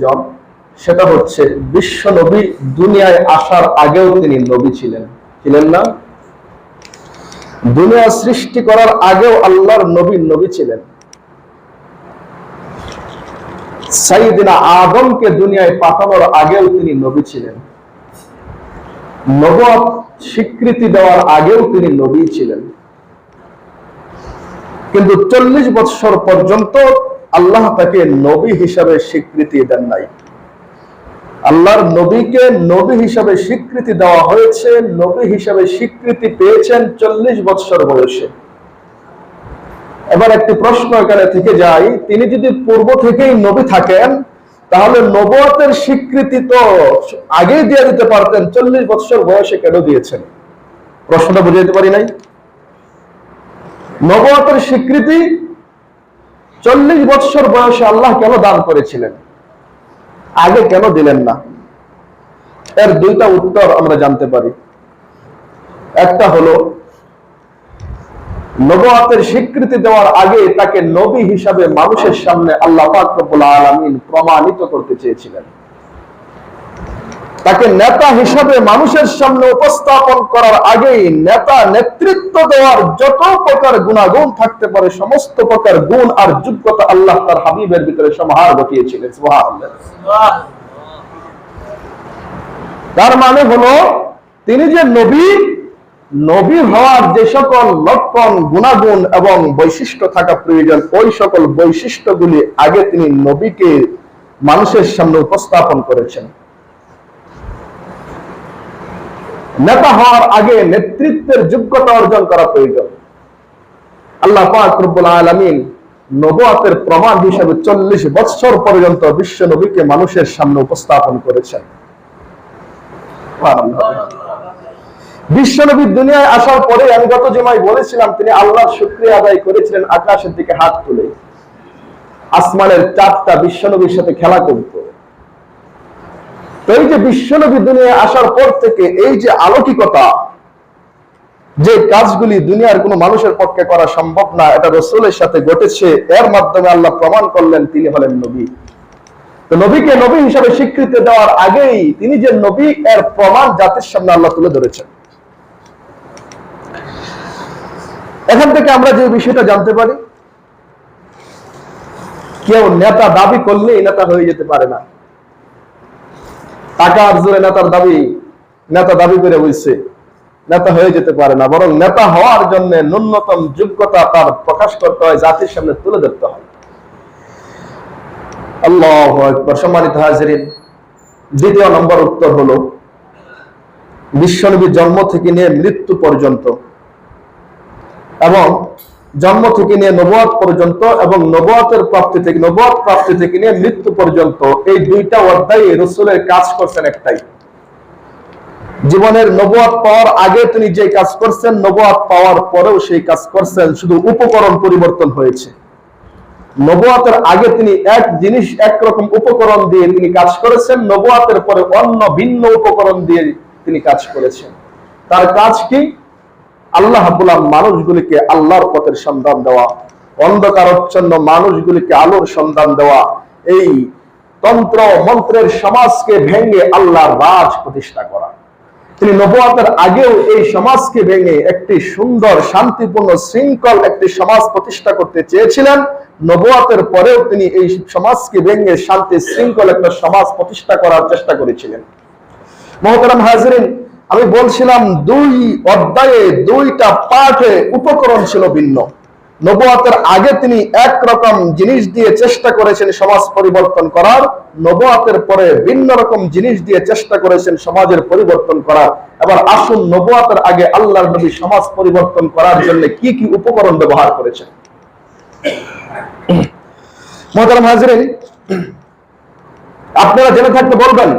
জন, সেটা হচ্ছে বিশ্ব নবী দুনিয়ায় আসার আগেও তিনি নবী ছিলেন, ছিলেন না? দুনিয়া সৃষ্টি করার আগেও আল্লাহর নবী নবী ছিলেন। সাইয়েদনা আদমকে দুনিয়ায় পাঠানোর আগেও তিনি নবী ছিলেন। নবুয়ত স্বীকৃতি দেওয়ার আগেও তিনি নবী ছিলেন। কিন্তু 40 বছর পর্যন্ত আল্লাহ তাকে নবী হিসাবে স্বীকৃতি দেন নাই। আল্লাহর নবীকে নবী হিসাবে স্বীকৃতি দেওয়া হয়েছে, নবী হিসাবে স্বীকৃতি পেয়েছেন 40 বছর বয়সে। এবার একটি প্রশ্ন এখানে থেকে যায়, তিনি যদি পূর্ব থেকেই নবী থাকেন তাহলে নবুয়তের স্বীকৃতি তো আগেই দিয়ে দিতে পারতেন, 40 বছর বয়সে কেন দিয়েছেন? প্রশ্নটা বুঝাইতে পারি নাই? নবুয়তের স্বীকৃতি 40 বছর বয়সে আল্লাহ কেন দান করেছিলেন, আগে কেন দিলেন না? এর দুইটা উত্তর আমরা জানতে পারি। একটা হলো, নবুয়তের স্বীকৃতি দেওয়ার আগে তাকে নবী হিসাবে মানুষের সামনে আল্লাহ পাক রব্বুল আলামিন প্রমাণিত করতে চেয়েছিলেন। তাকে নেতা হিসাবে মানুষের সামনে উপস্থাপন করার আগেই নেতা নেতৃত্ব দেওয়ার যত প্রকার গুণাগুণ থাকতে পারে সমস্ত প্রকার গুণ আর যোগ্যতা আল্লাহ তার হাবিবের ভিতরে সমাহার ঘটিয়েছিলেন। সুবহানাল্লাহ। তার মানে হলো, তিনি যে নবী, নবী হওয়ার যে সকল লক্ষণ গুণাগুণ এবং বৈশিষ্ট্য থাকা প্রয়োজন, ওই সকল বৈশিষ্ট্যগুলি আগে তিনি নবীকে মানুষের সামনে উপস্থাপন করেছেন। নেতা হওয়ার আগে নেতৃত্বের যোগ্যতা অর্জন করা প্রয়োজন। আল্লাহ পাক রব্বুল আলামিন নবুয়তের প্রমাণ হিসেবে 40 বছর পর্যন্ত বিশ্ব নবীকে মানুষের সামনে উপস্থাপন করেছেন। বিশ্ব নবী দুনিয়ায় আসার পরে আমি গত জুমায় বলেছিলাম, তিনি আল্লাহর শুকরিয়া আদায় করেছিলেন আকাশের দিকে হাত তুলে। আসমানের চাঁদটা বিশ্ব নবীর সাথে খেলা করত। তো এই যে বিশ্ব নবী দুনিয়ায় আসার পর থেকে এই যে আলৌকিকতা, যে কাজগুলি দুনিয়ার কোনো মানুষের পক্ষে করা সম্ভব না, এটা রাসূলের সাথে ঘটেছে। এর মাধ্যমে আল্লাহ প্রমাণ করলেন তিনি হলেন নবী। তো নবীকে নবী হিসাবে স্বীকৃতি দেওয়ার আগেই তিনি যে নবী, এর প্রমাণ জাতির সামনে আল্লাহ তুলে ধরেছেন। এখান থেকে আমরা যে বিষয়টা জানতে পারি, কেউ নেতা দাবি করলেই নেতা হয়ে যেতে পারে না। টাকার জোরে নেতা দাবি করে বলছে, নেতা হয়ে যেতে পারে না। বরং নেতা হওয়ার জন্য ন্যূনতম যোগ্যতা তার প্রকাশ করতে হয়, জাতির সামনে তুলে ধরতে হয়। আল্লাহু আকবার। সম্মানিত হাজিরিন, দ্বিতীয় নম্বর উত্তর হলো, বিশ্বনবীর জন্ম থেকে নিয়ে মৃত্যু পর্যন্ত এবং জন্ম থেকে নিয়ে নবুয়ত পর্যন্ত এবং নবুয়ত প্রাপ্তি থেকে নিয়ে মৃত্যু পর্যন্ত, এই দুইটা অধ্যায়ে রাসূলের কাজ করছেন একটাই। জীবনের নবুয়ত পাওয়ার আগে তিনি যে কাজ করছেন, নবুয়ত পাওয়ার পরেও সেই কাজ করছেন, শুধু উপকরণ পরিবর্তন হয়েছে। নবুয়তের আগে তিনি এক জিনিস, একরকম উপকরণ দিয়ে তিনি কাজ করেছেন, নবুয়তের পরে অন্য ভিন্ন উপকরণ দিয়ে তিনি কাজ করেছেন। তার কাজ কি? আল্লাহ রাব্বুল আলামিন মানুষগুলিকে আল্লাহর পথের সন্ধান দেওয়া, অন্ধকারাচ্ছন্ন মানুষগুলিকে আলোর সন্ধান দেওয়া, এই তন্ত্র মন্ত্রের সমাজকে ভেঙে আল্লাহর রাজ প্রতিষ্ঠা করা। তিনি নবুয়তের আগেও এই সমাজকে ভেঙে একটি সুন্দর, শান্তিপূর্ণ, শৃঙ্খল একটি সমাজ প্রতিষ্ঠা করতে চেয়েছিলেন। নবুয়তের পরেও তিনি এই সমাজকে ভেঙে শান্তি শৃঙ্খল একটা সমাজ প্রতিষ্ঠা করার চেষ্টা করেছিলেন। মুহতারাম হাজিরিন, আমি বলছিলাম দুই অধ্যায়ে দুইটা পাঠে উপকরণ ছিল ভিন্ন। নবুয়তের আগে তিনি একরকম জিনিস দিয়ে চেষ্টা করেছেন সমাজ পরিবর্তন করার, নবুয়তের পরে ভিন্ন রকম জিনিস দিয়ে চেষ্টা করেছেন সমাজের পরিবর্তন করার। এবার আসুন, নবুয়তের আগে আল্লাহর নবী সমাজ পরিবর্তন করার জন্য কি কি উপকরণ ব্যবহার করেছেন। মুহতারাম হাজিরিন, আপনারা জেনে থাকতে বলবেন,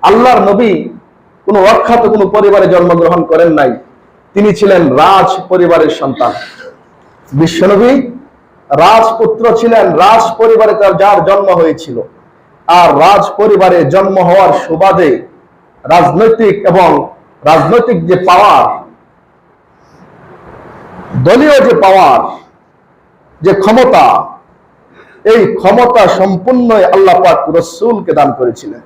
আল্লাহর নবী কোন অখ্যাত কোন পরিবারে জন্মগ্রহণ করেন নাই। তিনি ছিলেন রাজ পরিবারের সন্তান। বিশ্বনবী রাজপুত্র ছিলেন, রাজ পরিবারে যার জন্ম হয়েছিল। আর রাজ পরিবারে জন্ম হওয়ার সুবাদে রাজনৈতিক যে পাওয়ার, দলীয় যে পাওয়ার, যে ক্ষমতা, এই ক্ষমতা সম্পূর্ণ আল্লাহ পাক রাসূলকে দান করেছিলেন।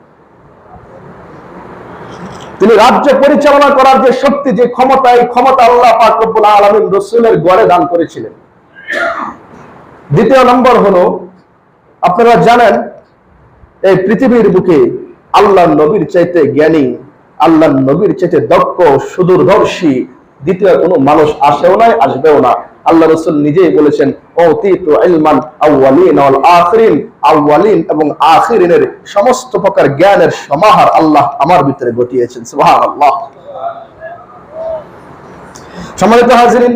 তিনি রাজ্য পরিচালনা করার যে শক্তি, যে ক্ষমতা, এই ক্ষমতা আল্লাহ পাক রব্বুল আলামিন রাসূলের গড়ে দান করেছিলেন। দ্বিতীয় নম্বর হলো, আপনারা জানেন এই পৃথিবীর বুকে আল্লাহর নবীর চাইতে জ্ঞানী, আল্লাহর নবীর চাইতে দক্ষ, সুদূরদর্শী দ্বিতীয় কোনো মানুষ আসেও নাই, আসবেও না। আল্লাহ রাসূল নিজেই বলেছেন, উতীতু ইলমান আউয়ালিন ওয়াল আখিরিন, আউয়ালিন এবং আখিরিনের সমস্ত প্রকার জ্ঞানের সমাহার আল্লাহ আমার ভিতরে ঘটিয়েছেন। সুবহানাল্লাহ। সম্মানিত হাজিরিন,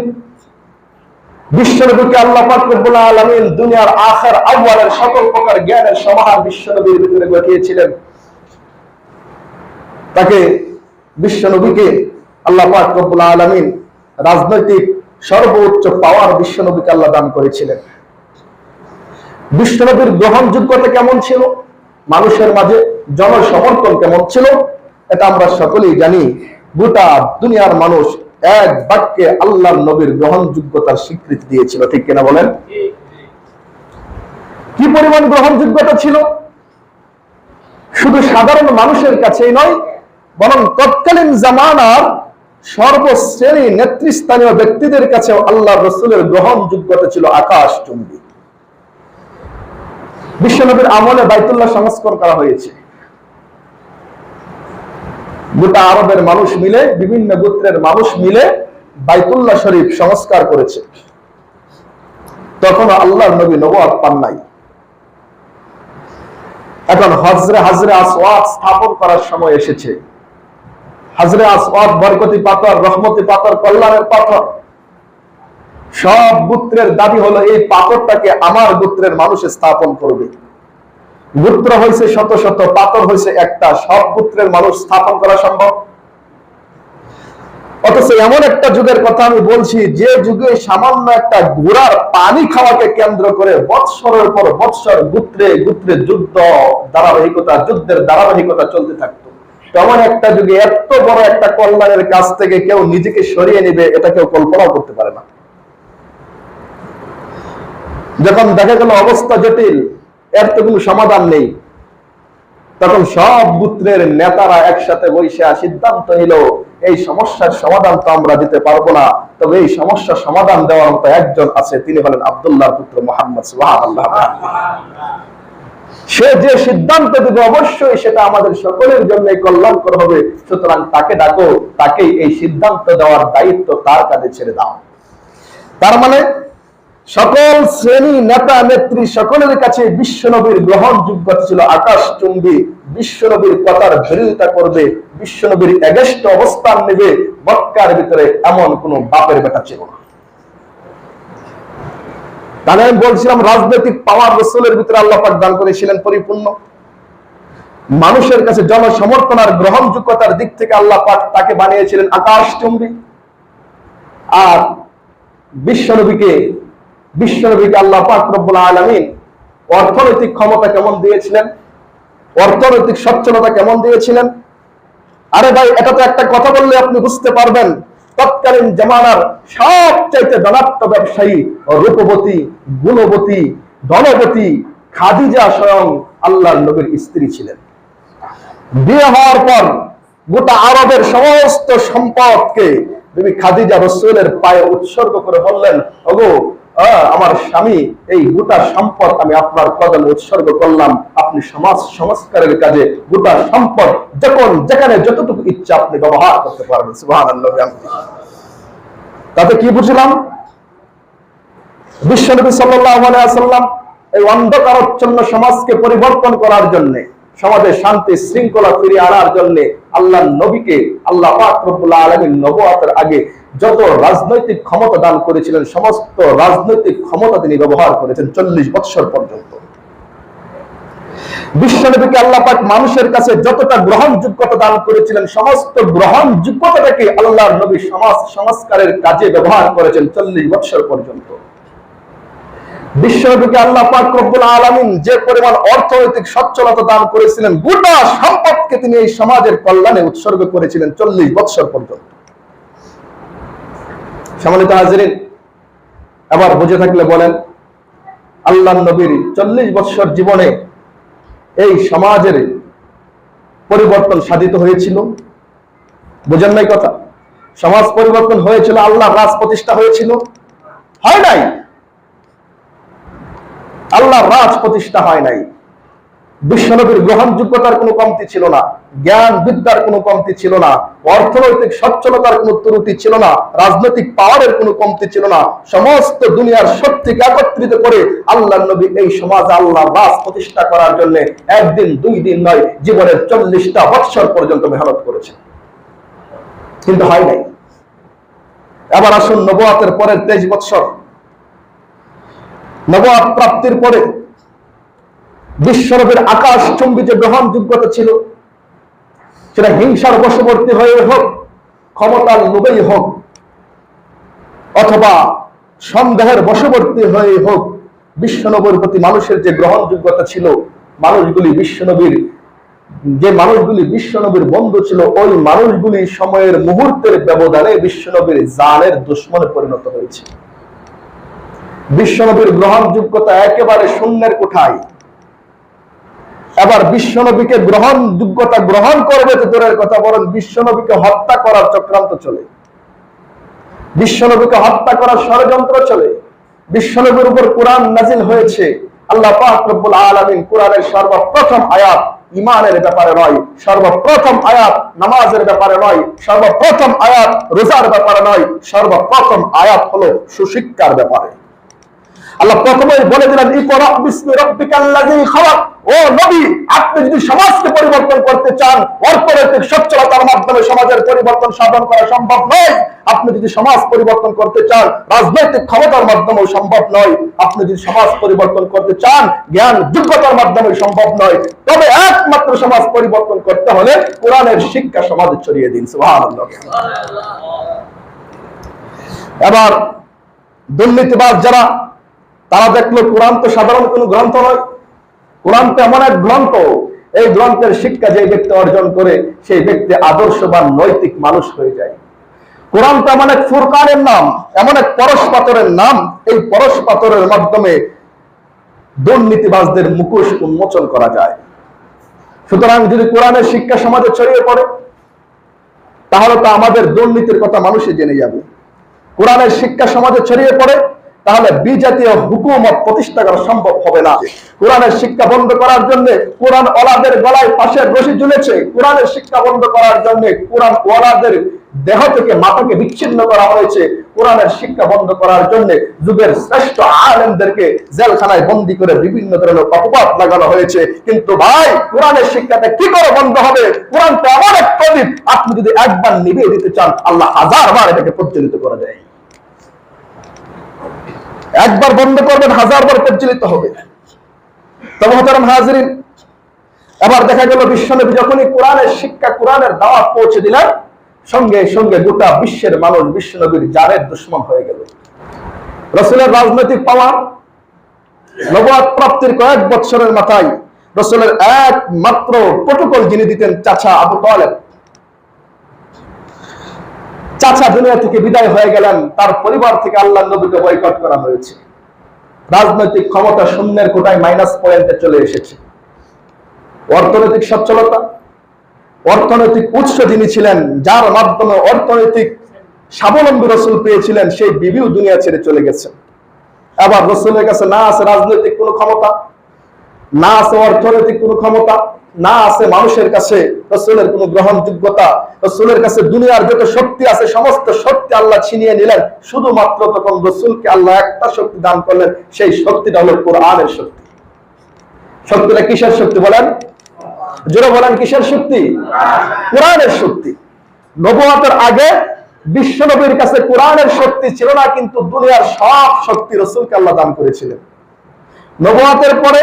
বিশ্বনবীকে আল্লাহ পাক রব্বুল আলামিন দুনিয়ার আখির আউয়ালের সকল প্রকার জ্ঞানের সমাহার বিশ্বনবীর ভিতরে ঘটিয়েছিলেন। তাকে বিশ্বনবীকে আল্লাহ পাক রব্বুল আলামিন রাজনৈতিক সর্বোচ্চ পাওয়ার বিশ্বনবীকে আল্লাহ দান করেছিলেন। বিশ্বনবীর গ্রহণযোগ্যতা কেমন ছিল, মানুষের মাঝে জনসমর্থন কেমন ছিল, এটা আমরা সকলেই জানি। গোটা দুনিয়ার মানুষ এক বাক্যে আল্লাহর নবীর গ্রহণযোগ্যতার স্বীকৃতি দিয়েছিল, ঠিক কিনা বলেন? কি পরিমাণ গ্রহণযোগ্যতা ছিল! শুধু সাধারণ মানুষের কাছেই নয়, বরং তৎকালীন জামানার সর্বশ্রেণী নেতৃস্থানীয় ব্যক্তিদের কাছেও আল্লাহ রাসূলের গ্রহণযোগ্যতা ছিল আকাশচুম্বী। বিশ্বনবীর আমলে বাইতুল্লাহ সংস্কার করা হয়েছে। গোটা আরবের মানুষ মিলে, বিভিন্ন গোত্রের মানুষ মিলে বাইতুল্লাহ শরীফ সংস্কার করেছে। তখন আল্লাহর নবী নবুয়ত পান নাই। এখন হজরে আসওয়াদ স্থাপন করার সময় এসেছে। হজরে আসওয়াদ বরকতি পাথর, রহমতি পাথর, কল্যাণের পাথর। সব গোত্রের দাবি হলো এই পাথরটাকে আমার গোত্রের মানুষ স্থাপন করবে। গোত্র হয়েছে শত শত, পাথর হয়েছে একটা, সব গোত্রের মানুষ স্থাপন করা সম্ভব? অথচ এমন একটা যুগের কথা আমি বলছি, যে যুগে সামান্য একটা ঘোড়ার পানি খাওয়াকে কেন্দ্র করে বৎসরের পর বৎসর গোত্রে গোত্রে যুদ্ধের ধারাবাহিকতা চলতে থাকতো। তেমন একটা যুগে এত বড় একটা কল্যাণের কাছ থেকে কেউ নিজেকে সরিয়ে নেবে, এটা কেউ কল্পনাও করতে পারে না। যখন দেখা গেল অবস্থা জটিল, এর তো কোনো সমাধান নেই, তখন সব গোত্রের নেতারা একসাথে বসে সিদ্ধান্ত নিল, এই সমস্যার সমাধান তো আমরা দিতে পারবো না, তবে এই সমস্যার সমাধান দেওয়ার মতো একজন আছে, তিনি হলেন আব্দুল্লাহর পুত্র মুহাম্মদ। সুবহানাল্লাহ। সে যে সিদ্ধান্ত দেবে অবশ্যই সেটা আমাদের সকলের জন্য কল্যাণকর হবে, সুতরাং তাকে ডাকো, তাকেই এই সিদ্ধান্ত দেওয়ার দায়িত্ব তার কাঁধে ছেড়ে দাও। তার মানে সকল শ্রেণী নেতা নেত্রী সকলের কাছে বিশ্বনবীর গ্রহণযোগ্যতা ছিল আকাশচুম্বী। বিশ্বনবীর কথার বিরোধিতা করবে, বিশ্বনবীর এগেস্ট অবস্থান নেবে, মক্কার ভিতরে এমন কোন বাপের বেটা ছিল না। তাহলে আমি বলছিলাম, রাজনৈতিক পাওয়ার রাসূলের ভিতরে আল্লাহ পাক দান করেছিলেন পরিপূর্ণ। মানুষের কাছে জনসমর্থন আর গ্রহণযোগ্যতার দিক থেকে আল্লাহ পাক তাকে বানিয়েছিলেন আকাশচুম্বী। আর বিশ্বনবীকে আল্লাহ পাক রব্বুল আলামিন অর্থনৈতিক ক্ষমতা কেমন দিয়েছিলেন, অর্থনৈতিক সচ্ছলতা কেমন দিয়েছিলেন! আরে ভাই, এটা তো একটা কথা বললে আপনি বুঝতে পারবেন। তৎকালীন জামানার সবচাইতে ধনাঢ্য ব্যবসায়ী, রূপবতী, গুণবতী, ধনবতী খাদিজা স্বয়ং আল্লাহর নবীর স্ত্রী ছিলেন। বিয়ে হওয়ার পর গোটা আরবের সমস্ত সম্পদকে বিবি খাদিজা রাসূলের পায়ে উৎসর্গ করে বললেন, ওগো আমার স্বামী, এই গোটা সম্পদ আমি আপনার কদমে উৎসর্গ করলাম, আপনি সমাজ সংস্কারের কাজে গোটা সম্পদ যখন যেখানে যতটুকু ইচ্ছা আপনি ব্যবহার করতে পারবেন। সুবহানাল্লাহ। তাতে কি বুঝলাম? বিশ্বনবী সাল্লাল্লাহু আলাইহি ওয়াসাল্লাম এই অন্ধকারাচ্ছন্ন সমাজকে পরিবর্তন করার জন্য, সমাজে শান্তি শৃঙ্খলা ফিরিয়ে আনার জন্য আল্লাহর নবীকে আল্লাহ পাক রব্বুল আলামিন নবুয়তের আগে যত রাজনৈতিক ক্ষমতা দান করেছিলেন, সমস্ত রাজনৈতিক ক্ষমতা তিনি ব্যবহার করেছেন 40 বছর পর্যন্ত। বিশ্বনবীকে আল্লাহ পাক মানুষের কাছে যতটা গ্রহণযোগ্যতা দান করেছিলেন, সমস্ত গ্রহণযোগ্যতাটাকে আল্লাহর নবী সমাজ সংস্কারের কাজে ব্যবহার করেছেন 40 বছর পর্যন্ত। বিশ্বনবীকে আল্লাহ পাক রব্বুল আলামিন যে পরিমাণ অর্থনৈতিক সচ্ছলতা দান করেছিলেন, গোটা সম্পদকে তিনি এই সমাজের কল্যাণে উৎসর্গ করেছিলেন 40 বছর পর্যন্ত। সম্মানিত হাজিরিন, এবার বুঝে থাকলে বলেন, আল্লাহর নবীর 40 বছর জীবনে এই সমাজের পরিবর্তন সাধিত হয়েছিল? বুঝেন নাই কথা? সমাজ পরিবর্তন হয়েছিল, আল্লাহ রাজ প্রতিষ্ঠা হয়েছিল? হয় নাই। আল্লাহ রাজ প্রতিষ্ঠা হয় নাই। বিশ্বনবীর গ্রহণযোগ্যতার কোনো কমতি ছিল না, জ্ঞান বিদ্যার কোনো কমতি ছিল না, অর্থনৈতিক সচ্ছলতার কোনো ত্রুটি ছিল না, রাজনৈতিক পাওয়ারের কোনো কমতি ছিল না। সমস্ত দুনিয়ার শক্তিকে একত্রিত করে আল্লাহর নবী এই সমাজে আল্লাহ রাজ প্রতিষ্ঠা করার জন্য একদিন 2 দিন নয়, জীবনের 40টা বছর পর্যন্ত মেহনত করেছে, কিন্তু হয় নাই। এবার আসুন নবুয়াতের পরের 23 বছর, নবুয়াত প্রাপ্তির পরে বিশ্বনবীর আকাশচুম্বী যে গ্রহণযোগ্যতা ছিল, সেটা হিংসার বশবর্তী হয়ে হোক, ক্ষমতার লোভেই হোক, অথবা সন্দেহের বশবর্তী হয়ে হোক, বিশ্বনবীর প্রতি মানুষের যে গ্রহণযোগ্যতা ছিল, মানুষগুলি বিশ্বনবীর বন্ধু ছিল, ওই মানুষগুলি সময়ের মুহূর্তের ব্যবধানে বিশ্বনবীর জানের দুশমনে পরিণত হয়েছে। বিশ্বনবীর গ্রহণযোগ্যতা একেবারে শূন্যের কোঠায়। এবার বিশ্বনবীকে গ্রহণযোগ্যতা গ্রহণ করবে তো দূরের কথা, বরং বিশ্বনবীকে হত্যা করার চক্রান্ত চলে, বিশ্বনবীকে হত্যা করার ষড়যন্ত্র চলে। বিশ্বনবীর উপর কোরআন নাজিল হয়েছে। আল্লাহ পাক রব্বুল আলামিন কোরআনের সর্বপ্রথম আয়াত ঈমানের ব্যাপারে নয়, সর্বপ্রথম আয়াত নামাজের ব্যাপারে নয়, সর্বপ্রথম আয়াত রোজার ব্যাপারে নয়, সর্বপ্রথম আয়াত হলো সুশিক্ষার ব্যাপারে। আল্লাহ প্রথমেই বলে দিলেন, ইকরা বিসমি রাব্বিকাল্লাযী খালাক। ও নবী, আপনি যদি সমাজকে পরিবর্তন করতে চান, অর্থনৈতিক সচ্ছলতার মাধ্যমে সমাজের পরিবর্তন সাধন করা সম্ভব নয়। আপনি যদি সমাজ পরিবর্তন করতে চান, রাজনৈতিক ক্ষমতার মাধ্যমে সম্ভব নয়। আপনি যদি সমাজ পরিবর্তন করতে চান, জ্ঞান যোগ্যতার মাধ্যমে সম্ভব নয়। তবে একমাত্র সমাজ পরিবর্তন করতে হলে কোরআনের শিক্ষা সমাজে ছড়িয়ে দিন। সুবহানাল্লাহ। এবার দুর্নীতিবাজ যারা, তারা দেখলো কোরআন তো সাধারণ কোনো গ্রন্থ নয়, কোরআন তো এমন এক গ্রন্থ, এই গ্রন্থের শিক্ষা যে ব্যক্তি অর্জন করে সেই ব্যক্তি আদর্শবান নৈতিক মানুষ হয়ে যায়। কোরআন তো এমন এক ফুরকানের নাম, এমন এক পরশ পাথরের নাম, এই পরশ পাথরের মাধ্যমে দুর্নীতিবাজদের মুখোশ উন্মোচন করা যায়। সুতরাং যদি কোরআনের শিক্ষা সমাজে ছড়িয়ে পড়ে, তাহলে তো আমাদের দুর্নীতির কথা মানুষই জেনে যাবে। কোরআনের শিক্ষা সমাজে ছড়িয়ে পড়ে, তাহলে বিজাতীয় হুকুমত প্রতিষ্ঠা করা সম্ভব হবে না। কোরআনের শিক্ষা বন্ধ করার জন্য কোরআন ওয়ালাদের গলায় পাশের রশি ঝুলেছে। কোরআনের শিক্ষা বন্ধ করার জন্য কোরআন ওয়ালাদের দেহ থেকে মাথাকে বিচ্ছিন্ন করা হয়েছে। কোরআনের শিক্ষা বন্ধ করার জন্য যুগের শ্রেষ্ঠ আলেমদেরকে জেলখানায় বন্দী করে বিভিন্ন ধরনের অপবাদ লাগানো হয়েছে। কিন্তু ভাই, কোরআনের শিক্ষাটা কি করে বন্ধ হবে? কোরআন তো এমন এক প্রদীপ, আপনি যদি একবার নিভিয়ে দিতে চান, আল্লাহ 1000 বার এটাকে প্রজ্বলিত করে দেয়। একবার বন্ধ করবেন, 1000 বার প্রজ্বলিত হবে। তবে মোহতারাম হাজিরিন, এবার দেখা গেল বিশ্বনবী যখনই কোরআনের শিক্ষা, কোরআনের দাওয়াত পৌঁছে দিলেন, সঙ্গে সঙ্গে গোটা বিশ্বের মানুষ বিশ্বনবীর জানের দুশমন হয়ে গেল। রাসূলের রাজনৈতিক পাওয়ার, নবুয়ত প্রাপ্তির কয়েক বছরের মাথায় রাসূলের একমাত্র প্রটোকল যিনি দিতেন, চাচা আবু তালেব। চাচা দুনিয়া থেকে বিদায় হয়ে গেলেন, তার পরিবার থেকে আল্লাহর নবীকে বয়কট করা হয়েছে। রাজনৈতিক ক্ষমতা শূন্যের কোটায় মাইনাস পয়েন্টে চলে এসেছে। অর্থনৈতিক সচ্ছলতা, অর্থনৈতিক উৎস যিনি ছিলেন, যার মাধ্যমে অর্থনৈতিক স্বাবলম্বী রাসূল পেয়েছিলেন, সেই বিবিও দুনিয়া ছেড়ে চলে গেছেন। আবার রাসূলের কাছে না আছে রাজনৈতিক কোনো ক্ষমতা, না আছে অর্থনৈতিক কোনো ক্ষমতা, না আছে মানুষের কাছে রাসূলের কোনো গ্রহণযোগ্যতা। রাসূলের কাছে দুনিয়ার যত শক্তি আছে, সমস্ত শক্তি আল্লাহ ছিনিয়ে নিলেন। শুধুমাত্র তখন রাসূলকে আল্লাহ একটা শক্তি দান করলেন, সেই শক্তিটা হলো কোরআনের শক্তি। শক্তিটা কিসের শক্তি বলেন? জোরে বলেন, কিসের শক্তি? কোরআনের শক্তি। নবুয়তের আগে বিশ্বনবীর কাছে কোরআনের শক্তি ছিল না, কিন্তু দুনিয়ার সব শক্তি রাসূলকে আল্লাহ দান করেছিলেন। নবুয়তের পরে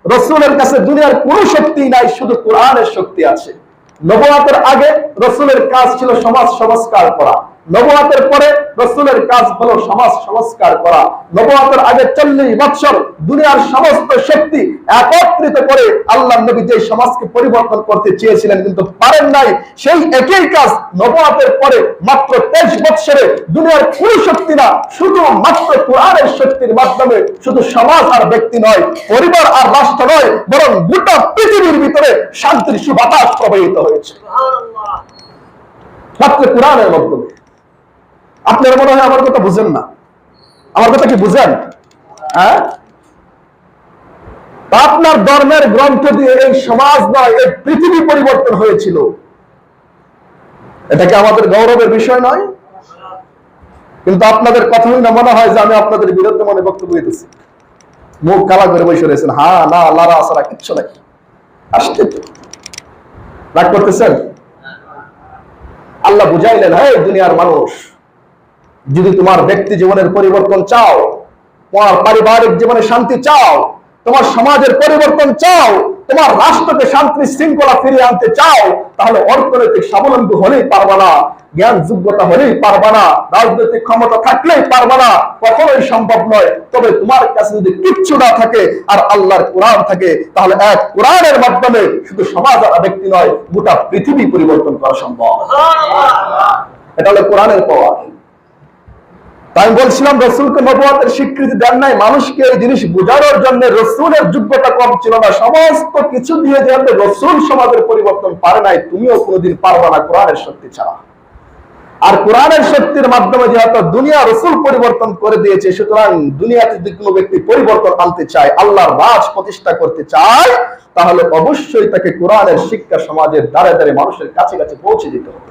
রাসূলের কাছে দুনিয়ার কোনো শক্তি নাই, শুধু কোরআনের শক্তি আছে। নবুয়তের আগে রাসূলের কাজ ছিল সমাজ সংস্কার করা, নবুয়তের পরে রাসূলের কাজ হলো সমাজ সংস্কার করা। নবুয়তের আগে 40 বছর দুনিয়ার সমস্ত শক্তি একত্রিত করে আল্লাহর নবী যে সমাজকে পরিবর্তন করতে চেয়েছিলেন কিন্তু পারেন নাই, সেই একই কাজ নবুয়তের পরে মাত্র 23 বছরে দুনিয়ার পুরো শক্তি না, শুধু মাত্র কোরআনের শক্তির মাধ্যমে শুধু সমাজ আর ব্যক্তি নয়, পরিবার আর রাষ্ট্র নয়, বরং গোটা পৃথিবীর ভিতরে শান্তির সুবাতাস প্রবাহিত হয়েছে মাত্র কোরআনের মাধ্যমে। আপনারা মনে হয় আমার কথা বুঝেন না, আমার কথা কি বুঝেন? হ্যাঁ, আপনার ধর্মের গ্রন্থ দিয়ে এই সমাজ নয়, এই পৃথিবী পরিবর্তন হয়েছিল। এটা কি আমাদের গৌরবের বিষয় নয়? কিন্তু আপনাদের কথা না মনে হয় যে আমি আপনাদের বিরুদ্ধে মনে বক্তব্য দিতেছি, মুখ কালা করে বসে রয়েছেন, হ্যাঁ না লারা আসারা কিচ্ছু নাই, আসতে তো রাগ করতেছেন। আল্লাহ বুঝাইলেন, হে দুনিয়ার মানুষ, যদি তোমার ব্যক্তি জীবনের পরিবর্তন চাও, তোমার পারিবারিক জীবনে শান্তি চাও, তোমার সমাজের পরিবর্তন চাও, তোমার রাষ্ট্রকে শান্তি শৃঙ্খলা ফিরিয়ে আনতে চাও, তাহলে অর্থনৈতিক স্বাবলম্বী হলেই পারবা না, জ্ঞান যোগ্যতা হলেই পারবা না, রাজনৈতিক ক্ষমতা থাকলেই পারবা না, কখনোই সম্ভব নয়। তবে তোমার কাছে যদি কিচ্ছু না থাকে আর আল্লাহর কোরআন থাকে, তাহলে এক কোরআনের মাধ্যমে শুধু সমাজ আর ব্যক্তি নয়, গোটা পৃথিবী পরিবর্তন করা সম্ভব। এটা হলো কোরআনের পাওয়ার। তাই বলছিলাম, রসুলকে নবুয়তের স্বীকৃতি দেন নাই মানুষকে এই জিনিস বোঝানোর জন্য। রসুলের যোগ্যতা কম ছিল না, সমস্ত কিছু দিয়ে যেহেতু রসুল সমাজের পরিবর্তন পারে নাই, তুমিও কোনোদিন পারবে না কোরআনের শক্তি ছাড়া। আর কোরআনের শক্তির মাধ্যমে যেহেতু দুনিয়া রসুল পরিবর্তন করে দিয়েছে, সুতরাং দুনিয়াতে যদি কোনো ব্যক্তি পরিবর্তন আনতে চায়, আল্লাহর রাজ প্রতিষ্ঠা করতে চায়, তাহলে অবশ্যই তাকে কোরআনের শিক্ষা সমাজের দ্বারে দ্বারে মানুষের কাছে কাছে পৌঁছে দিতে হবে।